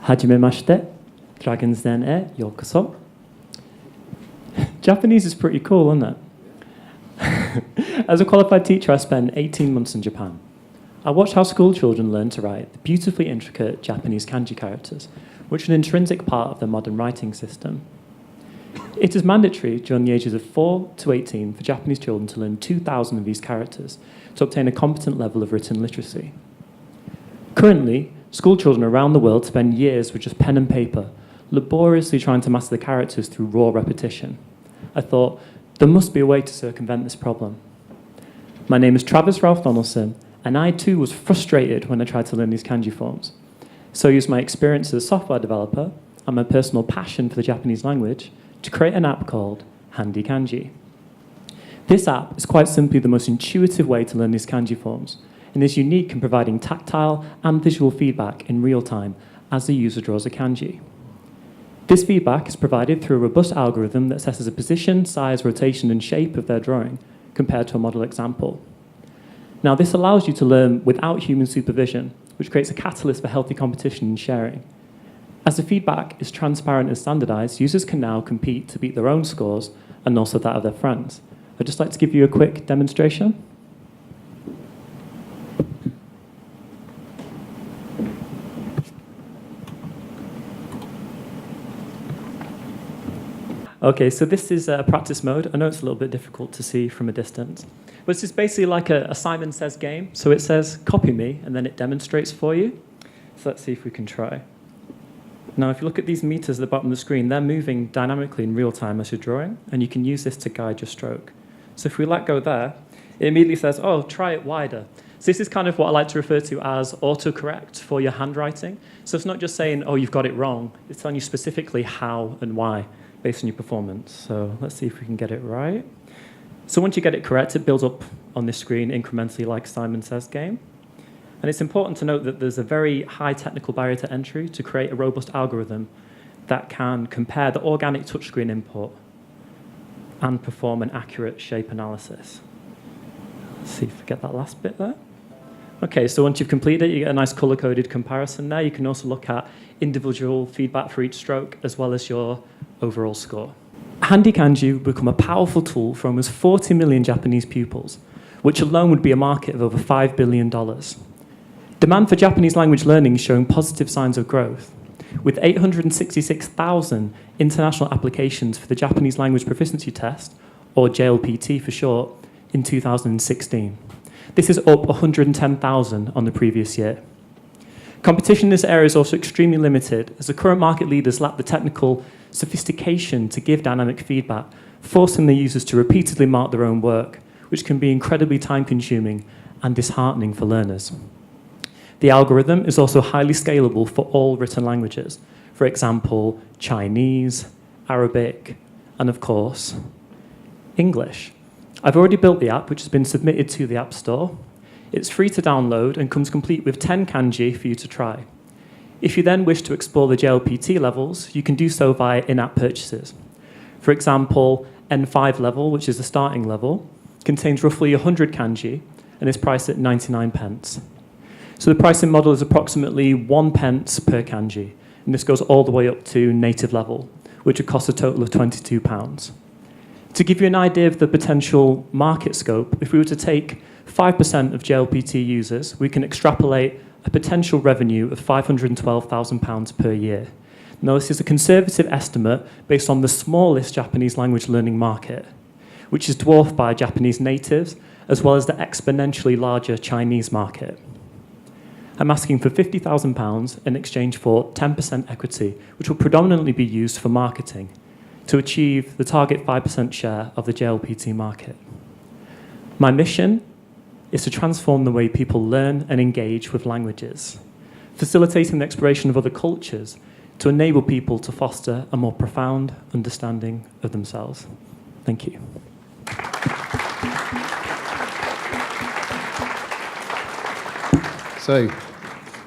Hajimemashite, Dragon's Den e yokoso. Japanese is pretty cool, isn't it? As a qualified teacher, I spent 18 months in Japan. I watched how school children learn to write the beautifully intricate Japanese kanji characters, which are an intrinsic part of their modern writing system. It is mandatory during the ages of 4 to 18 for Japanese children to learn 2,000 of these characters to obtain a competent level of written literacy. Currently, school children around the world spend years with just pen and paper, laboriously trying to master the characters through raw repetition. I thought, there must be a way to circumvent this problem. My name is Travis Ralph Donaldson, and I too was frustrated when I tried to learn these kanji forms. So I used my experience as a software developer and my personal passion for the Japanese language to create an app called Handy Kanji. This app is quite simply the most intuitive way to learn these kanji forms and is unique in providing tactile and visual feedback in real time as the user draws a kanji. This feedback is provided through a robust algorithm that assesses the position, size, rotation, and shape of their drawing compared to a model example. Now, this allows you to learn without human supervision, which creates a catalyst for healthy competition and sharing. As the feedback is transparent and standardized, users can now compete to beat their own scores and also that of their friends. I'd just like to give you a quick demonstration. Okay, so this is practice mode. I know it's a little bit difficult to see from a distance. But this is basically like a Simon Says game. So it says, copy me, and then it demonstrates for you. So let's see if we can try. Now, if you look at these meters at the bottom of the screen, they're moving dynamically in real time as you're drawing, and you can use this to guide your stroke. So if we let go there, it immediately says, oh, try it wider. So this is kind of what I like to refer to as autocorrect for your handwriting. So it's not just saying, oh, you've got it wrong. It's telling you specifically how and why based on your performance. So let's see if we can get it right. So once you get it correct, it builds up on this screen incrementally like Simon Says game. And it's important to note that there's a very high technical barrier to entry to create a robust algorithm that can compare the organic touchscreen input and perform an accurate shape analysis. Let's see if we get that last bit there. Okay, so once you've completed it, you get a nice color-coded comparison there. You can also look at individual feedback for each stroke, as well as your overall score. Handy Kanji will become a powerful tool for almost 40 million Japanese pupils, which alone would be a market of over $5 billion. Demand for Japanese language learning is showing positive signs of growth, with 866,000 international applications for the Japanese Language Proficiency Test, or JLPT for short, in 2016. This is up 110,000 on the previous year. Competition in this area is also extremely limited, as the current market leaders lack the technical sophistication to give dynamic feedback, forcing the users to repeatedly mark their own work, which can be incredibly time-consuming and disheartening for learners. The algorithm is also highly scalable for all written languages, for example, Chinese, Arabic, and of course, English. I've already built the app, which has been submitted to the App Store. It's free to download and comes complete with 10 kanji for you to try. If you then wish to explore the JLPT levels, you can do so via in-app purchases. For example, N5 level, which is the starting level, contains roughly 100 kanji and is priced at 99 pence. So the pricing model is approximately 1 pence per kanji, and this goes all the way up to native level, which would cost a total of £22. To give you an idea of the potential market scope, if we were to take 5% of JLPT users, we can extrapolate a potential revenue of £512,000 per year. Now, this is a conservative estimate based on the smallest Japanese language learning market, which is dwarfed by Japanese natives, as well as the exponentially larger Chinese market. I'm asking for £50,000 in exchange for 10% equity, which will predominantly be used for marketing, to achieve the target 5% share of the JLPT market. My mission is to transform the way people learn and engage with languages, facilitating the exploration of other cultures to enable people to foster a more profound understanding of themselves. Thank you. So,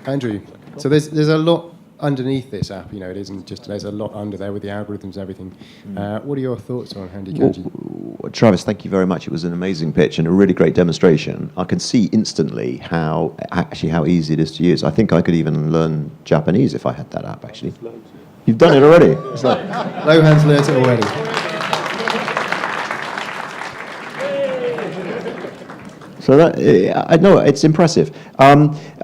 Andrew, so there's a lot underneath this app, you know, it isn't just, there's a lot under there with the algorithms and everything. What are your thoughts on Handy Kanji? Travis, thank you very much. It was an amazing pitch and a really great demonstration. I can see instantly how easy it is to use. I think I could even learn Japanese if I had that app, actually. You've done it already. It's like, Lohan's learned it already. so I know it's impressive. I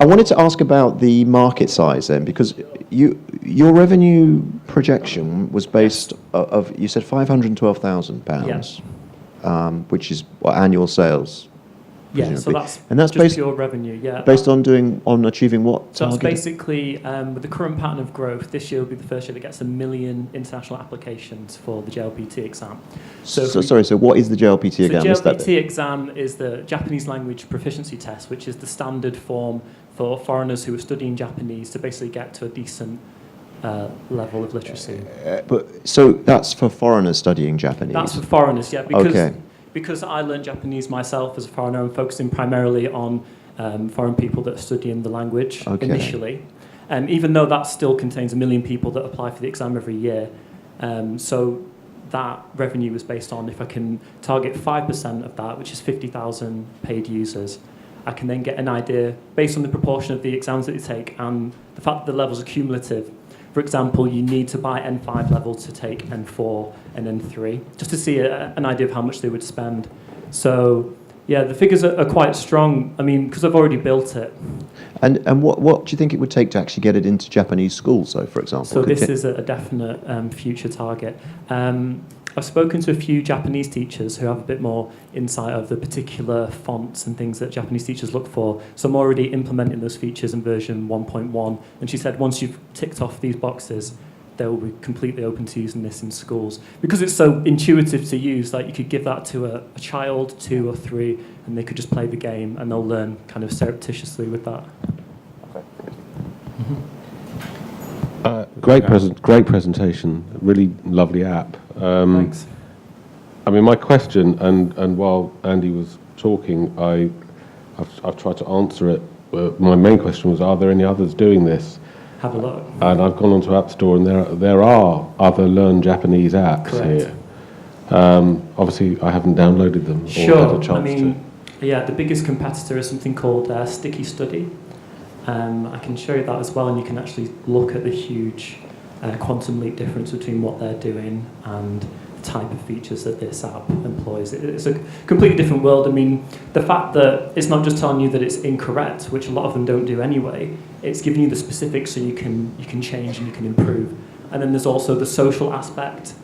wanted to ask about the market size then, because your revenue projection was based you said £512,000, which is annual sales. Yeah, so that's just based pure revenue. Yeah, based on achieving what so target? that's basically with the current pattern of growth. This year will be the first year that gets 1 million international applications for the JLPT exam. So what is the JLPT exam? The JLPT exam is the Japanese language proficiency test, which is the standard form for foreigners who are studying Japanese to basically get to a decent level of literacy. So that's for foreigners studying Japanese? That's for foreigners, yeah. Because I learned Japanese myself as a foreigner, I'm focusing primarily on foreign people that are studying the language initially. Even though that still contains 1 million people that apply for the exam every year. So that revenue was based on if I can target 5% of that, which is 50,000 paid users, I can then get an idea based on the proportion of the exams that you take and the fact that the levels are cumulative. For example, you need to buy N5 level to take N4 and N3, just to see an idea of how much they would spend. So, yeah, the figures are quite strong. I mean, because I've already built it. And what do you think it would take to actually get it into Japanese schools, though, for example? So this is a definite future target. I've spoken to a few Japanese teachers who have a bit more insight of the particular fonts and things that Japanese teachers look for. So I'm already implementing those features in version 1.1. And she said once you've ticked off these boxes, they will be completely open to using this in schools. Because it's so intuitive to use, like you could give that to a child, 2 or 3, and they could just play the game and they'll learn kind of surreptitiously with that. Great presentation, really lovely app. Thanks. I mean, my question, and while Andy was talking, I've tried to answer it. My main question was, are there any others doing this? Have a look. And I've gone onto App Store, and there are other Learn Japanese apps Correct. here. Obviously, I haven't downloaded them or had a chance to. Yeah, the biggest competitor is something called Sticky Study. I can show you that as well, and you can actually look at the huge quantum leap difference between what they're doing and the type of features that this app employs. It's a completely different world. I mean, the fact that it's not just telling you that it's incorrect, which a lot of them don't do anyway, it's giving you the specifics so you can change and you can improve. And then there's also the social aspect,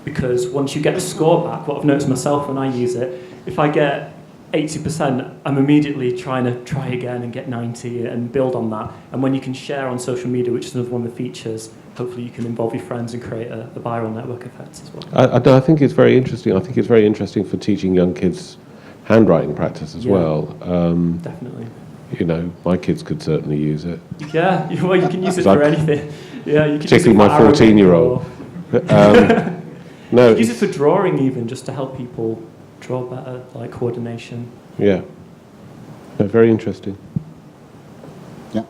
because once you get a score back, what I've noticed myself when I use it, if I get 80%, I'm immediately trying to try again and get 90 and build on that. And when you can share on social media, which is another one of the features, hopefully you can involve your friends and create a viral network effect as well. I think it's very interesting. I think it's very interesting for teaching young kids handwriting practice as well. Definitely. You know, my kids could certainly use it. Yeah, well, you can use it for anything. Yeah, you can particularly my 14-year-old. No, use it for drawing even, just to help people draw better, like coordination. Yeah. No, very interesting. Yeah.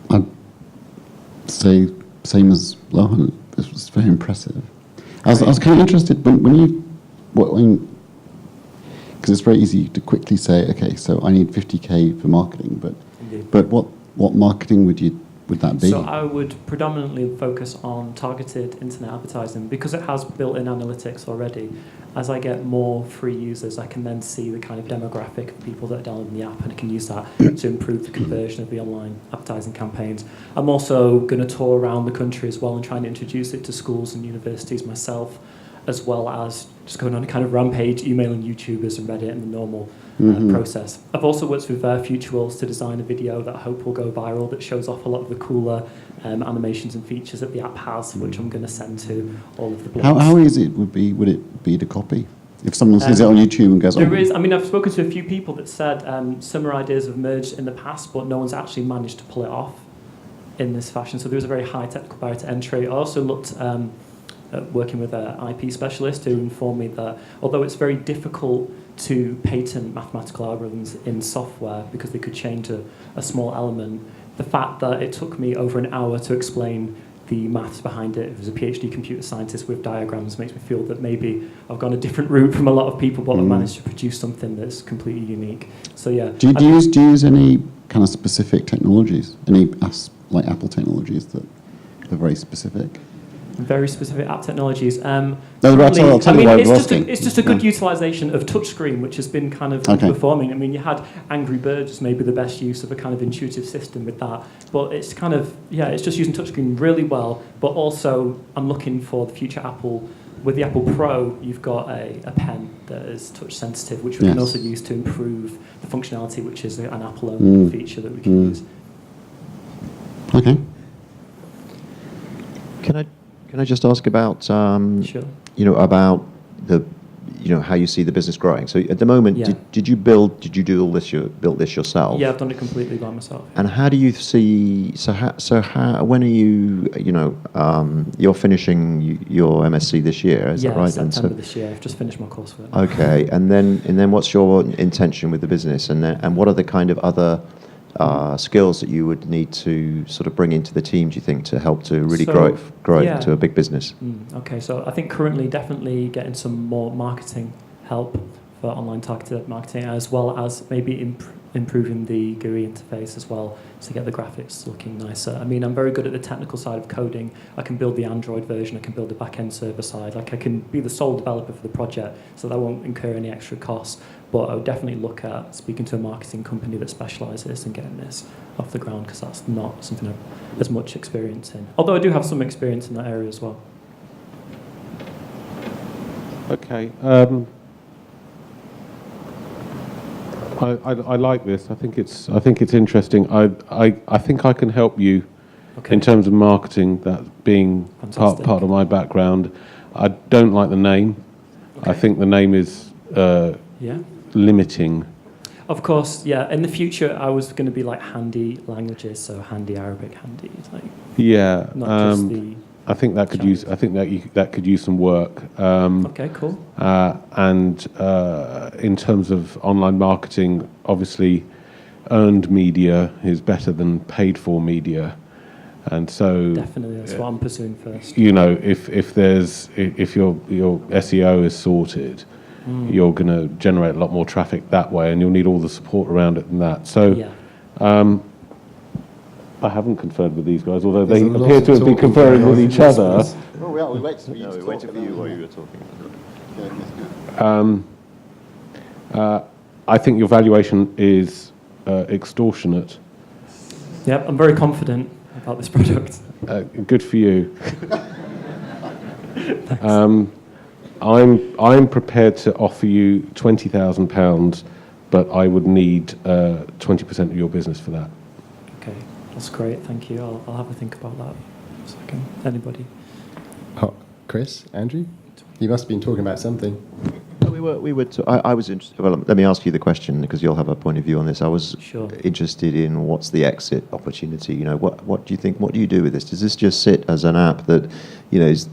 I'd say same as Lohan. This was very impressive. I was kind of interested when because it's very easy to quickly say, okay, so I need 50K for marketing, but what marketing would that be? So I would predominantly focus on targeted internet advertising because it has built-in analytics already. As I get more free users, I can then see the kind of demographic of people that are downloading the app, and I can use that to improve the conversion of the online advertising campaigns. I'm also going to tour around the country as well and try and introduce it to schools and universities myself, as well as just going on a kind of rampage, emailing YouTubers and Reddit and the normal process. I've also worked with Futurals to design a video that I hope will go viral that shows off a lot of the cooler animations and features that the app has, which I'm going to send to all of the blogs. How easy would it be to copy? If someone sees it on YouTube and goes, I've spoken to a few people that said similar ideas have emerged in the past, but no one's actually managed to pull it off in this fashion. So there was a very high technical barrier to entry. I also looked at working with an IP specialist who informed me that although it's very difficult to patent mathematical algorithms in software because they could change a small element, the fact that it took me over an hour to explain the maths behind it. It was a PhD computer scientist with diagrams. Makes me feel that maybe I've gone a different route from a lot of people, but I've managed to produce something that's completely unique. So yeah. Do you use any kind of specific technologies? Any like Apple technologies that are very specific? Very specific app technologies. I'll tell you why it's I'm just asking. it's just a good utilisation of touchscreen, which has been kind of underperforming. I mean, you had Angry Birds, maybe the best use of a kind of intuitive system with that, but it's kind of, it's just using touchscreen really well, but also I'm looking for the future Apple. With the Apple Pro, you've got a pen that is touch sensitive, which we can also use to improve the functionality, which is an Apple-only feature that we can use. Okay. Can I just ask about Sure. about the how you see the business growing? So at the moment, did you build this yourself? Yeah, I've done it completely by myself. And how do you see? When are you? You're finishing your MSc this year, is that right? September this year. I've just finished my coursework. Okay, and then what's your intention with the business, and what are the kind of other skills that you would need to sort of bring into the team, do you think, to help to really grow it into a big business? Okay, so I think currently definitely getting some more marketing help for online targeted marketing, as well as maybe improving the GUI interface as well to get the graphics looking nicer. I mean, I'm very good at the technical side of coding. I can build the Android version, I can build the back-end server side. Like, I can be the sole developer for the project, so that won't incur any extra costs. But I would definitely look at speaking to a marketing company that specialises in getting this off the ground, because that's not something I've as much experience in. Although I do have some experience in that area as well. Okay. I like this. I think it's interesting. I think I can help you in terms of marketing. That being part of my background. I don't like the name. I think the name is limiting. Of course, yeah. In the future, I was going to be like handy languages, so handy Arabic, handy not just the. I think that could use. I think that could use some work. Okay, cool. And in terms of online marketing, obviously, earned media is better than paid for media, and so definitely that's what I'm pursuing first. If your SEO is sorted, you're going to generate a lot more traffic that way, and you'll need all the support around it than that. So. I haven't conferred with these guys, although they appear to have been conferring with each other. Oh, yeah, we waited for you we waited for you while you were talking. I think your valuation is extortionate. Yep, I'm very confident about this product. Good for you. I'm prepared to offer you £20,000, but I would need 20% of your business for that. Okay. That's great, thank you. I'll have a think about that for a second. Anybody? Oh, Chris, Andrew, you must have been talking about something. I was interested. Well, let me ask you the question, because you'll have a point of view on this. I was interested in what's the exit opportunity. What do you think? What do you do with this? Does this just sit as an app that,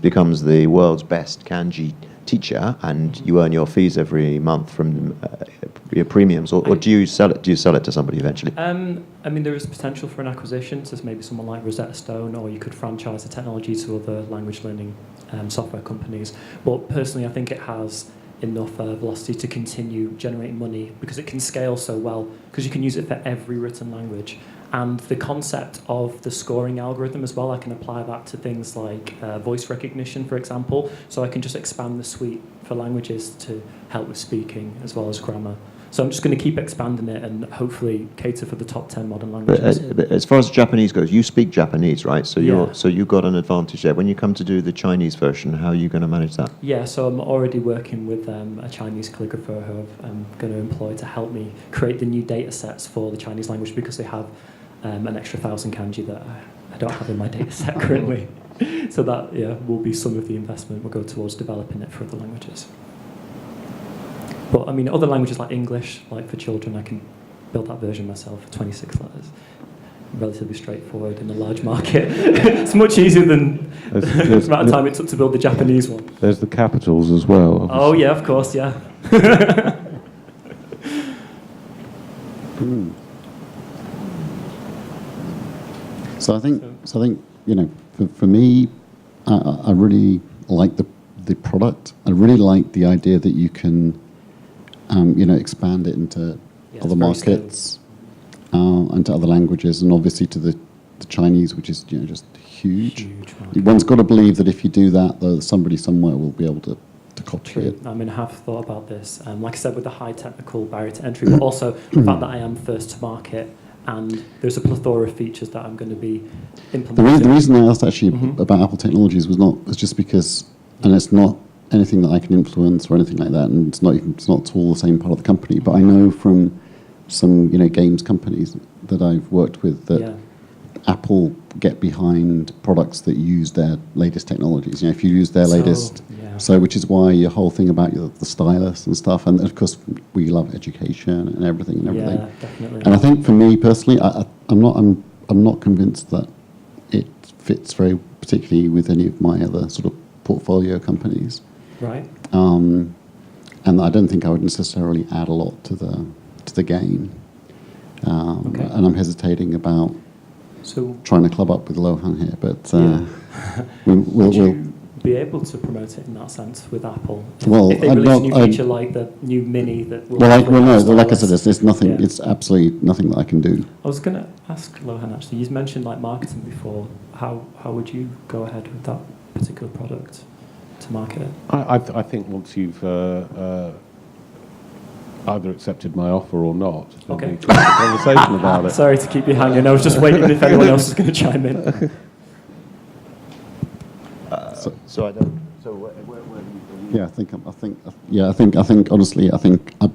becomes the world's best kanji teacher, and you earn your fees every month from your premiums, or do you sell it? Do you sell it to somebody eventually? I mean, there is potential for an acquisition to maybe someone like Rosetta Stone, or you could franchise the technology to other language learning software companies. But personally, I think it has enough velocity to continue generating money, because it can scale so well, because you can use it for every written language. And the concept of the scoring algorithm as well, I can apply that to things like voice recognition, for example. So I can just expand the suite for languages to help with speaking as well as grammar. So I'm just going to keep expanding it and hopefully cater for the top 10 modern languages. But as far as Japanese goes, you speak Japanese, right? So you've got an advantage there. When you come to do the Chinese version, how are you going to manage that? Yeah, so I'm already working with a Chinese calligrapher who I'm going to employ to help me create the new data sets for the Chinese language, because they have an extra 1,000 kanji that I don't have in my data set currently. So that will be some of the investment will go towards developing it for other languages. But I mean, other languages like English, like for children, I can build that version myself, 26 letters. Relatively straightforward in a large market. It's much easier than the amount of time it took to build the Japanese one. There's the capitals as well, obviously. Oh yeah, of course, yeah. So I think for me, I really like the product. I really like the idea that you can, expand it into other markets, and to other languages, and obviously to the Chinese, which is just huge. One's got to believe that if you do that, though, somebody somewhere will be able to copy it. I mean, I have thought about this. Like I said, with the high technical barrier to entry, but also the fact that I am first to market, and there's a plethora of features that I'm going to be implementing. The reason I asked actually about Apple Technologies was just because, and it's not anything that I can influence or anything like that, and it's not at all the same part of the company. But I know from some games companies that I've worked with that Apple get behind products that use their latest technologies. If you use their latest, which is why your whole thing about the stylus and stuff, and of course we love education and everything. Yeah, definitely. And I think for me personally, I'm not convinced that it fits very particularly with any of my other sort of portfolio companies. Right. And I don't think I would necessarily add a lot to the game. And I'm hesitating about trying to club up with Lohan here, but we'll be able to promote it in that sense with Apple. Well, if they release a new feature like the new Mini that will... like I said, there's nothing. Yeah. It's absolutely nothing that I can do. I was going to ask Lohan, actually, you mentioned marketing before. How would you go ahead with that particular product to market it? I think once you've either accepted my offer or not, then we can have a conversation about it. Sorry to keep you hanging. I was just waiting if anyone else was going to chime in. So I don't. So where yeah, I think honestly,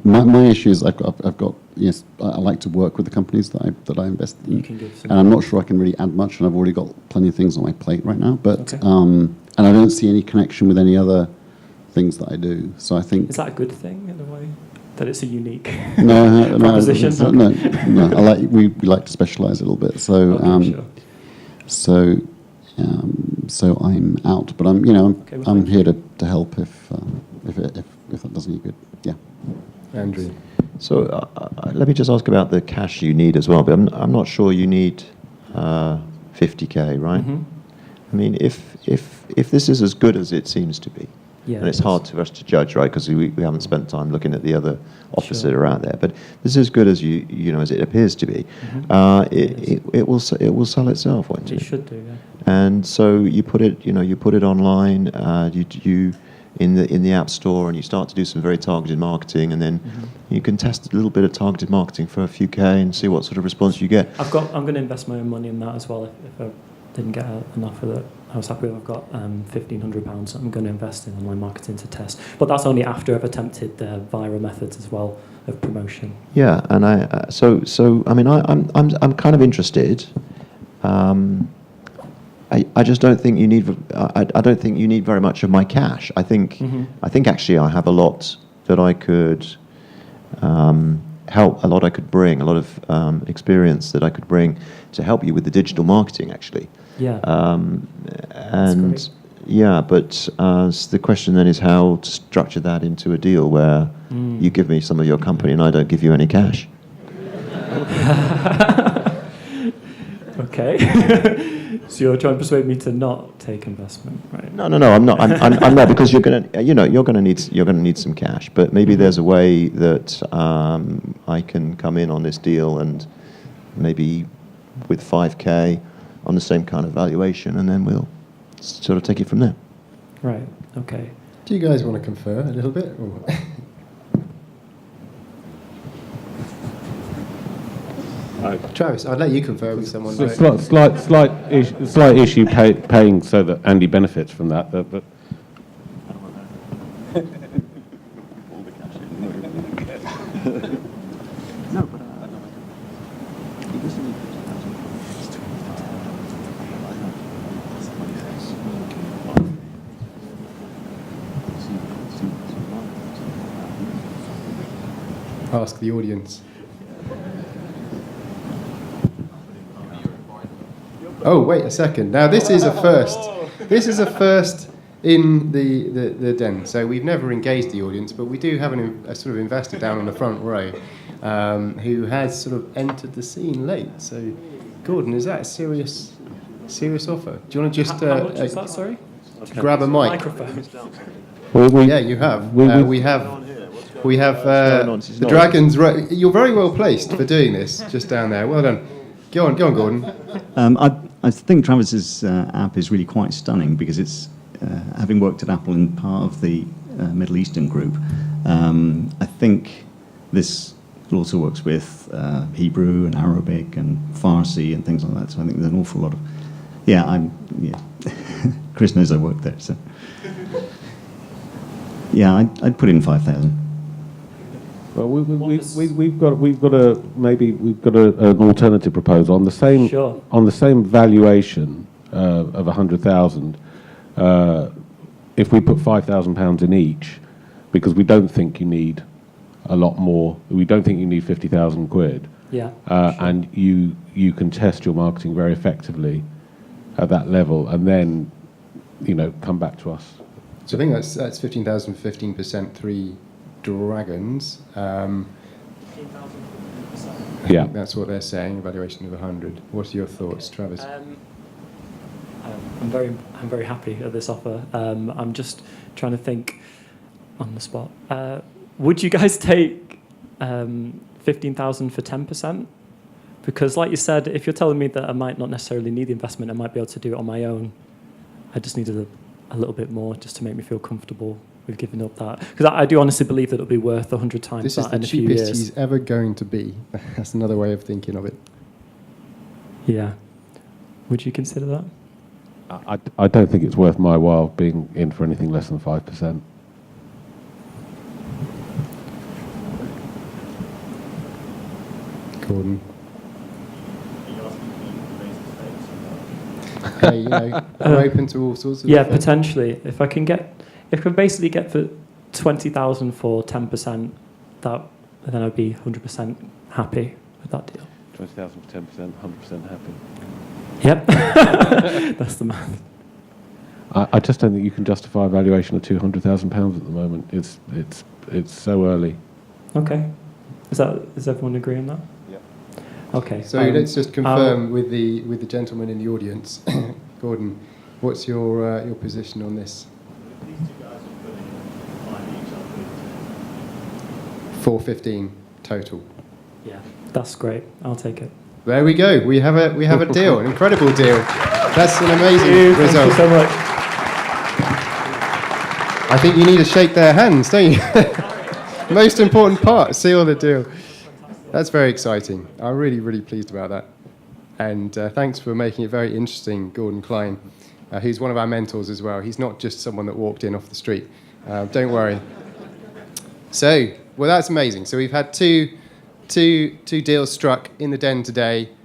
my issue is I've got yes, I like to work with the companies that I invest in, and I'm not sure I can really add much, and I've already got plenty of things on my plate right now. But and I don't see any connection with any other things that I do. So I think, is that a good thing in a way? That it's a unique proposition? No. We like to specialise a little bit. So so I'm out, but I'm here to help if that does any good. Yeah. Andrew. So let me just ask about the cash you need as well. But I'm not sure you need 50K, right? Mm-hmm. I mean, if this is as good as it seems to be. Yeah, and it's hard for us to judge, right? Because we haven't spent time looking at the other offers that are out there. But this is as good as as it appears to be. Mm-hmm. It will sell itself, won't it? It should do, yeah. And so you put it online. You in the App Store, and you start to do some very targeted marketing, and then you can test a little bit of targeted marketing for a few K and see what sort of response you get. I'm going to invest my own money in that as well. If I didn't get an offer that I was happy with, I've got £1,500 I'm going to invest in online marketing to test. But that's only after I've attempted the viral methods as well of promotion. Yeah, and I'm kind of interested. I just don't think you need. I don't think you need very much of my cash. I think actually I have a lot that I could help. A lot I could bring. A lot of experience that I could bring to help you with the digital marketing. Actually. Yeah. And yeah, but the question then is how to structure that into a deal where you give me some of your company and I don't give you any cash. Okay. So you're trying to persuade me to not take investment, right? No, I'm not. I'm not, because you're gonna need some cash. But maybe there's a way that I can come in on this deal and maybe with 5K on the same kind of valuation, and then we'll sort of take it from there. Right. Okay. Do you guys want to confer a little bit? Travis, I'd let you confer with someone. Slight issue paying so that Andy benefits from that. But Ask the audience. Oh, wait a second. Now, this is a first. This is a first in the den. So we've never engaged the audience, but we do have a sort of investor down on the front row who has sort of entered the scene late. So, Gordon, is that a serious Serious offer. Do you want to just How much is that, sorry? grab a mic? Microphone. Yeah, you have. We have going on? It's the not- Dragons. You're very well placed for doing this. Just down there. Well done. Go on, Gordon. I think Travis's app is really quite stunning because it's, having worked at Apple in part of the Middle Eastern group, I think this also works with Hebrew and Arabic and Farsi and things like that. So I think there's an awful lot of... Yeah. Chris knows I work there, so... Yeah, I'd put in 5,000. Well, we've got an alternative proposal on the same Sure. on the same valuation of 100,000. If we put £5,000 in each, because we don't think you need a lot more. We don't think you need 50,000 quid. Yeah. And you can test your marketing very effectively at that level, and then come back to us. So I think that's 15,000, 15%, 3 Dragons. Yeah. That's what they're saying. Evaluation of 100. What are your thoughts, Travis? I'm very happy at this offer. I'm just trying to think on the spot. Would you guys take 15,000 for 10%? Because, like you said, if you're telling me that I might not necessarily need the investment, I might be able to do it on my own. I just needed a little bit more just to make me feel comfortable with giving up that. Because I do honestly believe that it'll be worth 100 times This is that the in a few cheapest years. he's ever going to be. That's another way of thinking of it. Yeah. Would you consider that? I don't think it's worth my while being in for anything less than 5%. Gordon. Hey, I'm open to all sorts of Yeah, offers. potentially. If I basically get for 20,000 for 10%, then I'd be 100% happy with that deal. 20,000 for 10%, 100% happy. Yep. That's the math. I just don't think you can justify a valuation of £200,000 at the moment. It's so early. Okay. Does everyone agree on that? Yep. Okay. So let's just confirm with the gentleman in the audience, Gordon. What's your position on this? These two guys are putting 5 each up. 415 total. Yeah, that's great. I'll take it. There we go. We have a deal, an incredible deal. That's an amazing Thank you result. so much. I think you need to shake their hands, don't you? Most important part, seal the deal. That's very exciting. I'm really, really pleased about that. And thanks for making it very interesting, Gordon Klein, who's one of our mentors as well. He's not just someone that walked in off the street. Don't worry. So, well, that's amazing. So we've had two deals struck in the den today.